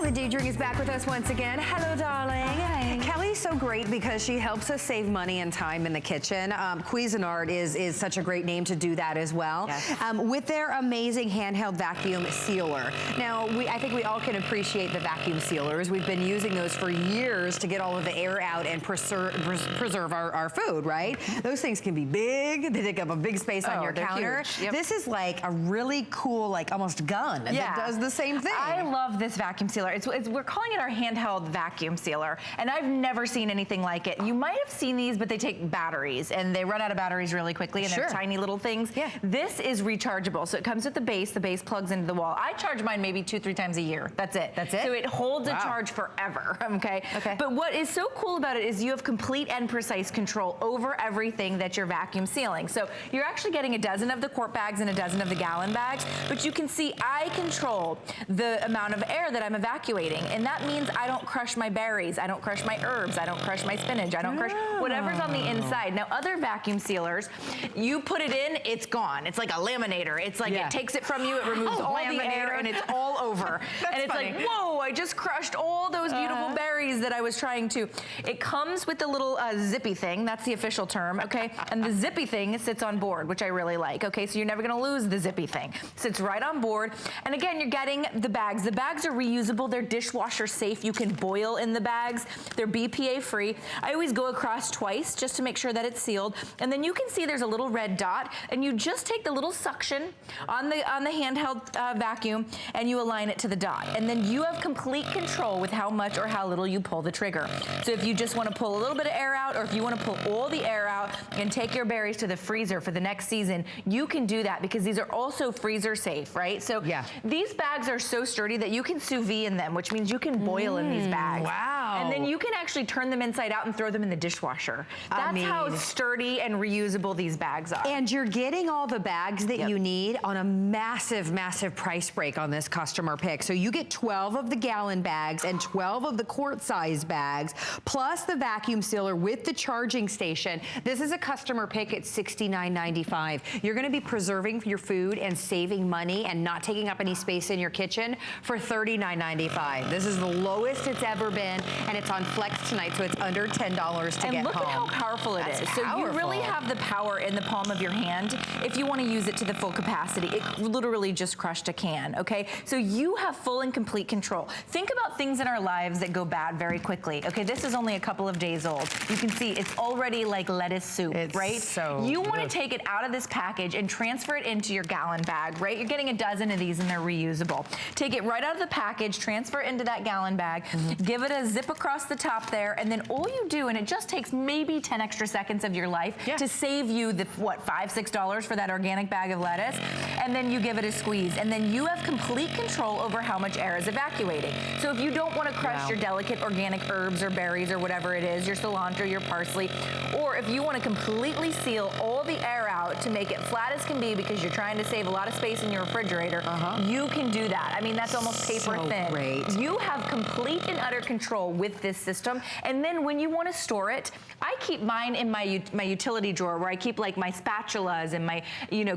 The Daydream is back with us once again. Hello, darling. Hi. Kelly's so great because she helps us save money and time in the kitchen. Cuisinart is such a great name to do that as well. Yes. With their amazing handheld vacuum sealer. Now, I think we all can appreciate the vacuum sealers. We've been using those for years to get all of the air out and preserve our food, right? Those things can be big. They take up a big space on your counter. Yep. This is like a really cool, like almost gun that does the same thing. I love this vacuum sealer. We're calling it our handheld vacuum sealer, and I've never seen anything like it. You might have seen these, but they take batteries, and they run out of batteries really quickly, and they're tiny little things. Yeah. This is rechargeable, so it comes with the base. The base plugs into the wall. I charge mine maybe 2-3 times a year. That's it. That's it? So it holds a charge forever, okay? But what is so cool about it is you have complete and precise control over everything that you're vacuum sealing. So you're actually getting a dozen of the quart bags and a dozen of the gallon bags, but you can see I control the amount of air that I'm evacuating, and that means I don't crush my berries, I don't crush my herbs, I don't crush my spinach, I don't crush whatever's on the inside. Now, other vacuum sealers, you put it in, it's gone. It's like a laminator. It's like it takes it from you, it removes all the air, and it's all over. And it's like, whoa, I just crushed all those beautiful berries that I was trying to. It comes with the little zippy thing. That's the official term, okay? And the zippy thing sits on board, which I really like, okay? So you're never gonna lose the zippy thing. Sits right on board. And again, you're getting the bags. The bags are reusable. They're dishwasher safe. You can boil in the bags. They're BPA free. I always go across twice just to make sure that it's sealed. And then you can see there's a little red dot, and you just take the little suction on the handheld vacuum and you align it to the dot. And then you have complete control with how much or how little you pull the trigger. So if you just want to pull a little bit of air out, or if you want to pull all the air out and take your berries to the freezer for the next season, you can do that because these are also freezer safe, right? So these bags are so sturdy that you can sous vide in them, which means you can boil in these bags. Wow. And then you can actually turn them inside out and throw them in the dishwasher. That's how sturdy and reusable these bags are. And you're getting all the bags that you need on a massive, massive price break on this customer pick. So you get 12 of the gallon bags and 12 of the quart size bags, plus the vacuum sealer with the charging station. This is a customer pick at $69.95. You're gonna be preserving your food and saving money and not taking up any space in your kitchen for $39.95. This is the lowest it's ever been, and it's on Flex tonight, so it's under $10 to get home. And look at how powerful it is. So you really have the power in the palm of your hand if you want to use it to the full capacity. It literally just crushed a can, okay? So you have full and complete control. Think about things in our lives that go bad very quickly. Okay, this is only a couple of days old. You can see it's already like lettuce soup, right? So you want to take it out of this package and transfer it into your gallon bag, right? You're getting a dozen of these and they're reusable. Take it right out of the package, transfer it into that gallon bag, give it a zip across the top there, and then all you do, and it just takes maybe 10 extra seconds of your life to save you the, what, $5, $6 for that organic bag of lettuce, and then you give it a squeeze, and then you have complete control over how much air is evacuating. So if you don't want to crush your delicate organic herbs or berries or whatever it is, your cilantro, your parsley, or if you want to completely seal all the air out to make it flat as can be because you're trying to save a lot of space in your refrigerator, you can do that. I mean, that's almost paper thin. Great. You have complete and utter control with this system, and then when you want to store it, I keep mine in my utility drawer where I keep like my spatulas and my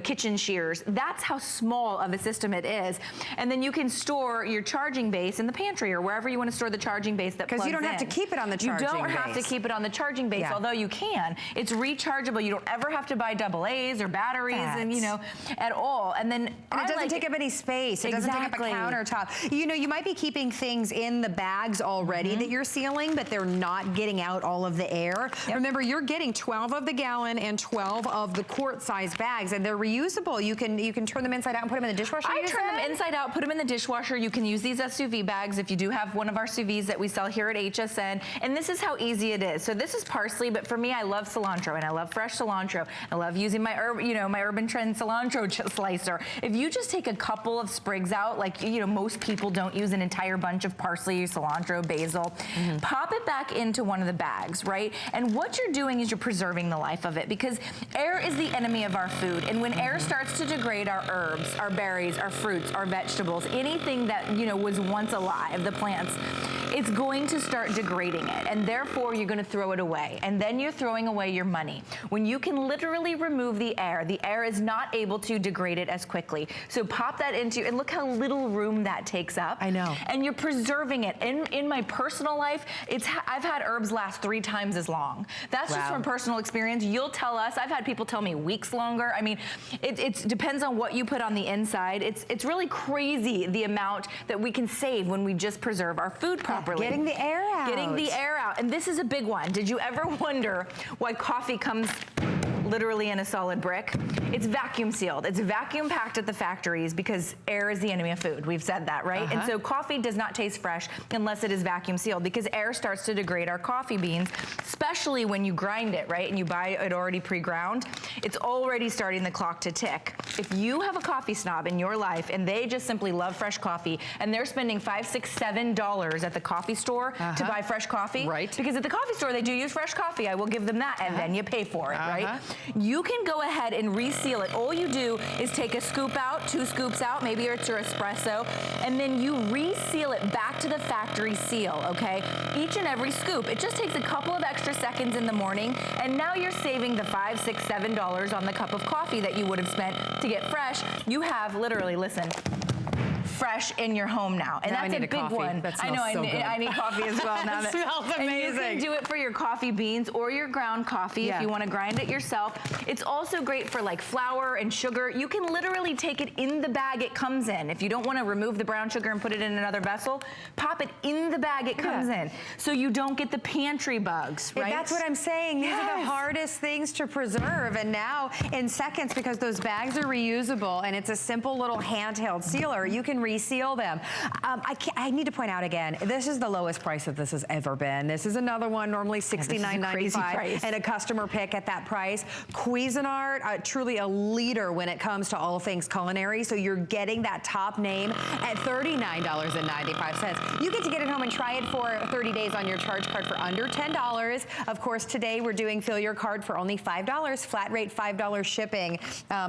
kitchen shears. That's how small of a system it is. And then you can store your charging base in the pantry or wherever you want to store the charging base that plugs in. Because you don't have to keep it on the charging base. You don't have to keep it on the charging base, although you can. It's rechargeable. You don't ever have to buy AA's or batteries and at all. And then it doesn't take up any space. It doesn't take up a countertop. You might be keeping things in the bags already that you're sealing, but they're not getting out all of the air. Remember, you're getting 12 of the gallon and 12 of the quart size bags, and they're reusable. You can turn them inside out and put them in the dishwasher. I turn them inside out, put them in the dishwasher. You can use these as sous vide bags if you do have one of our sous vides that we sell here at HSN. And this is how easy it is. So this is parsley, but for me, I love cilantro and I love fresh cilantro. I love using my my Urban Trend cilantro slicer. If you just take a couple of sprigs out, like most people don't use an entire bunch of parsley, cilantro, basil, pop it back into one of the bags, right? And what you're doing is you're preserving the life of it, because air is the enemy of our food. And when air starts to degrade our herbs, our berries, our fruits, our vegetables, anything that was once alive, the plants, it's going to start degrading it, and therefore you're gonna throw it away, and then you're throwing away your money. When you can literally remove the air is not able to degrade it as quickly. So pop that into, and look how little room that takes up. I know. And you're preserving it. In my personal life, I've had herbs last 3 times as long. That's just from personal experience. You'll tell us, I've had people tell me weeks longer. I mean, it depends on what you put on the inside. It's really crazy the amount that we can save when we just preserve our food properly. Getting the air out. Getting the air out. And this is a big one. Did you ever wonder why coffee comes literally in a solid brick? It's vacuum sealed. It's vacuum packed at the factories because air is the enemy of food. We've said that, right? And so coffee does not taste fresh unless it is vacuum sealed, because air starts to degrade our coffee beans, especially when you grind it, right? And you buy it already pre-ground. It's already starting the clock to tick. If you have a coffee snob in your life and they just simply love fresh coffee and they're spending $5, $6, $7 at the coffee store to buy fresh coffee, because at the coffee store they do use fresh coffee, I will give them that, and then you pay for it, right? You can go ahead and reseal it. All you do is take a scoop out, 2 scoops out, maybe it's your espresso, and then you reseal it back to the factory seal, okay? Each and every scoop. It just takes a couple of extra seconds in the morning, and now you're saving the $5, $6, $7 on the cup of coffee that you would have spent to get fresh. You have literally, listen, fresh in your home now. And that's a big one. I know, I need coffee as well now. That smells amazing. And you can do it for your coffee beans or your ground coffee if you want to grind it yourself. It's also great for like flour and sugar. You can literally take it in the bag it comes in. If you don't want to remove the brown sugar and put it in another vessel, pop it in the bag it comes in, so you don't get the pantry bugs, right? That's what I'm saying. These are the hardest things to preserve, and now in seconds, because those bags are reusable and it's a simple little handheld sealer, you can reseal them. I need to point out again, this is the lowest price that this has ever been. This is another one, normally $69.95, and a customer pick at that price. Cuisinart, truly a leader when it comes to all things culinary, so you're getting that top name at $39.95. You get to get it home and try it for 30 days on your charge card for under $10. Of course, today we're doing fill your card for only $5, flat rate $5 shipping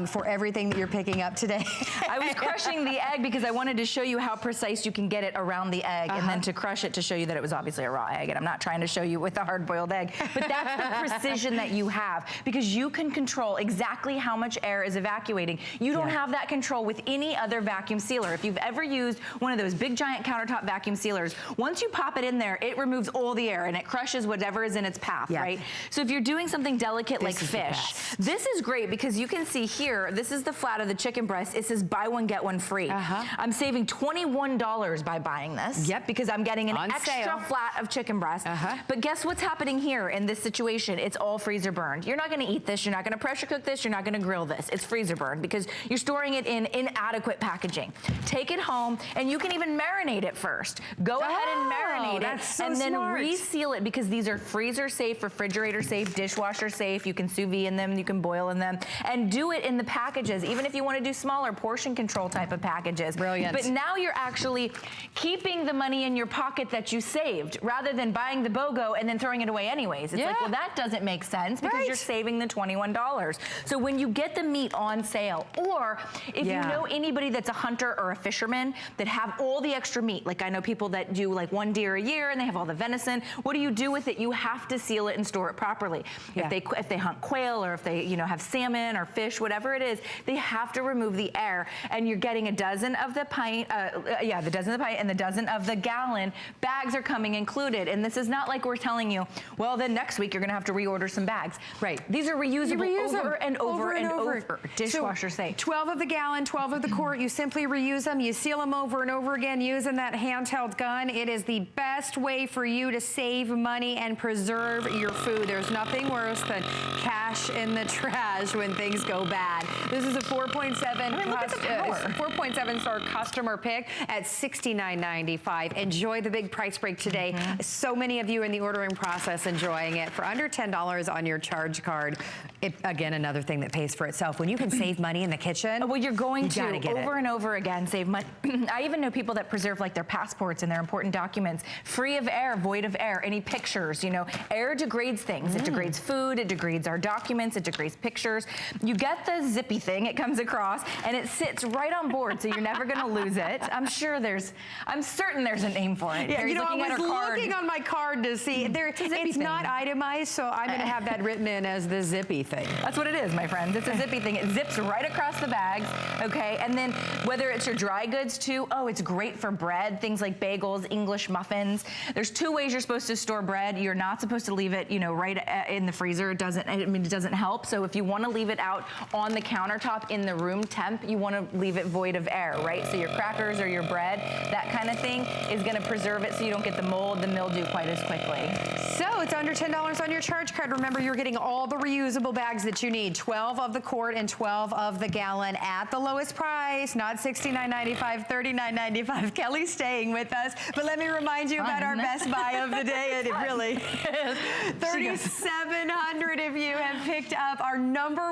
for everything that you're picking up today. I was crushing the egg because I wanted to show you how precise you can get it around the egg, and then to crush it to show you that it was obviously a raw egg. And I'm not trying to show you with a hard-boiled egg, but that's the precision that you have, because you can control exactly how much air is evacuating. You don't have that control with any other vacuum sealer. If you've ever used one of those big giant countertop vacuum sealers, once you pop it in there, it removes all the air and it crushes whatever is in its path, right? So if you're doing something delicate like fish, this is great because you can see here, this is the flat of the chicken breast. It says buy one, get one free. I'm saving $21 by buying this. Because I'm getting an extra flat of chicken breast. But guess what's happening here in this situation? It's all freezer burned. You're not gonna eat this, you're not gonna pressure cook this, you're not gonna grill this. It's freezer burned because you're storing it in inadequate packaging. Take it home, and you can even marinate it first. Go ahead and marinate it, and then reseal it, because these are freezer safe, refrigerator safe, dishwasher safe. You can sous vide in them, you can boil in them, and do it in the packages, even if you wanna do smaller portion control type of packages. Brilliant. But now you're actually keeping the money in your pocket that you saved, rather than buying the BOGO and then throwing it away anyways. It's like, well, that doesn't make sense because you're saving the $21. So when you get the meat on sale, or if you know anybody that's a hunter or a fisherman that have all the extra meat, like I know people that do like 1 deer a year and they have all the venison, what do you do with it? You have to seal it and store it properly. If they hunt quail, or if they have salmon or fish, whatever it is, they have to remove the air, and you're getting a dozen of the pint, the dozen of the pint and the dozen of the gallon. Bags are coming included, and this is not like we're telling you, well, then next week you're gonna have to reorder some bags. These are reusable over and over. Dishwasher safe. 12 of the gallon, 12 of the quart. You simply reuse them. You seal them over and over again using that handheld gun. It is the best way for you to save money and preserve your food. There's nothing worse than cash in the trash when things go bad. This is a 4.7 star customer pick at $69.95. Enjoy the big price break today. So many of you in the ordering process enjoying it for under $10 on your charge card. Again, another thing that pays for itself. When you can save money in the kitchen, well, you're going to over and over again save money. I even know people that preserve like their passports and their important documents free of air, void of air, any pictures. Air degrades things. It degrades food, it degrades our documents, it degrades pictures. You get the zippy thing, it comes across, and it sits right on board, so you're never gonna lose it. I'm certain there's a name for it. Yeah, Carrie's you know, I looking at was her card. looking on my card to see. It's not itemized, so I'm going to have that written in as the zippy thing. That's what it is, my friends. It's a zippy thing. It zips right across the bags, okay? And then whether it's your dry goods too, oh, it's great for bread, things like bagels, English muffins. There's 2 ways you're supposed to store bread. You're not supposed to leave it, you know, right in the freezer. It doesn't help. So if you want to leave it out on the countertop in the room temp, you want to leave it void of air, right? So your crackers or your bread, that kind of thing is going to preserve it so you don't get the mold, the mildew quite as quickly. So it's under $10 on your charge card. Remember, you're getting all the reusable bags that you need, 12 of the quart and 12 of the gallon at the lowest price, not $69.95, $39.95. Kelly's staying with us, but let me remind you about our best buy of the day, and it really is. 3,700 of you have picked up our number